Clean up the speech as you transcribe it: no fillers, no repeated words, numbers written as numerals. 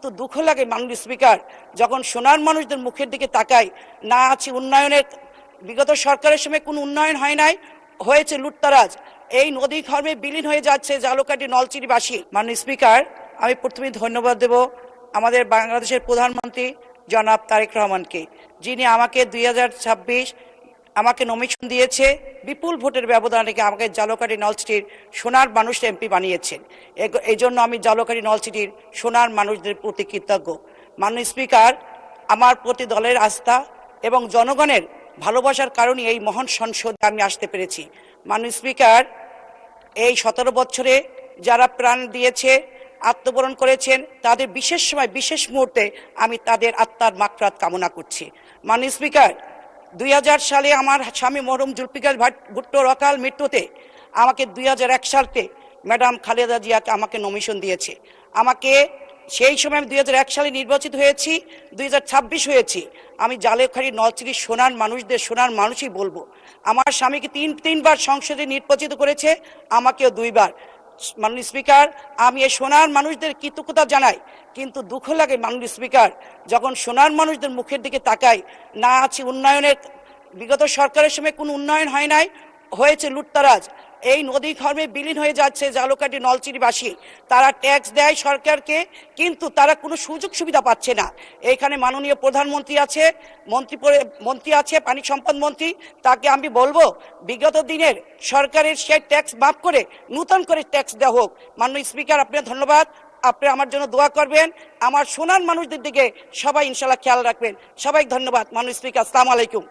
কিন্তু দুঃখ লাগে মাননীয় স্পিকার, যখন সোনার মানুষদের মুখের দিকে তাকাই, না আছে উন্নয়নের, বিগত সরকারের সময় কোনো উন্নয়ন হয় নাই, হয়েছে লুটতারাজ। এই নদী খর্বে বিলীন হয়ে যাচ্ছে জালকাঠি নলছিটিবাসী। মাননীয় স্পিকার, আমি প্রথমে ধন্যবাদ দেব আমাদের বাংলাদেশের প্রধানমন্ত্রী জনাব তারেক রহমানকে, যিনি আমাকে 2026 আমাকে নমিনেশন দিয়েছে, বিপুল ভোটের ব্যবধানে আমাকে জালকাঠি নলছিটির সোনার মানুষ এমপি বানিয়েছেন। এই জন্য আমি জালকাঠি নলছিটির সোনার মানুষদের প্রতি কৃতজ্ঞ। মাননীয় স্পিকার, আমার প্রতি দলের আস্থা এবং জনগণের ভালোবাসার কারণে এই মহান সংসদে আমি আসতে পেরেছি। মাননীয় স্পিকার, এই 17 বছরে যারা প্রাণ দিয়েছে, আত্মবরণ করেছেন, তাদের বিশেষ সময় বিশেষ মুহূর্তে আমি তাদের আত্মার মাগফিরাত কামনা করছি। মাননীয় স্পিকার, 2000 সালে আমার স্বামী মরহুম জুলফিকার ভুট্টোর অকাল মৃত্যুতে আমাকে 2001 সালে ম্যাডাম খালেদা জিয়াকে আমাকে নমিনেশন দিয়েছে। আমাকে সেই সময় আমি 2001 সালে নির্বাচিত হয়েছি, 2026 হয়েছি। আমি জালকাঠি নলছিটির সোনার মানুষদের সোনার মানুষই বলবো। আমার স্বামীকে তিনবার সংসদে নির্বাচিত করেছে, আমাকেও 2বার। মাননীয় স্পিকার, আমি এই সোনার মানুষদের কৃতজ্ঞতা জানাই, কিন্তু দুঃখ লাগে মাননীয় স্পিকার, যখন সোনার মানুষদের মুখের দিকে তাকাই, না আছে উন্নয়নের, বিগত সরকারের সময় কোনো উন্নয়ন হয় নাই, হয়েছে লুটতারাজ। এই নদী খর্বে বিলীন হয়ে যাচ্ছে জালকাঠি নলছিটিবাসী। তারা ট্যাক্স দেয় সরকারকে, কিন্তু তারা কোনো সুযোগ সুবিধা পাচ্ছে না। এখানে মাননীয় প্রধানমন্ত্রী আছে, মন্ত্রী আছে, পানি সম্পদ মন্ত্রী, তাকে আমি বলবো বিগত দিনের সরকারের সেই ট্যাক্স মাফ করে নতুন করে ট্যাক্স দেওয়া হোক। মাননীয় স্পিকার, আপনার ধন্যবাদ। আপনি আমার জন্য দোয়া করবেন, আমার সোনার মানুষদের দিকে সবাই ইনশাল্লাহ খেয়াল রাখবেন। সবাই ধন্যবাদ। মাননীয় স্পিকার, আসসালামু আলাইকুম।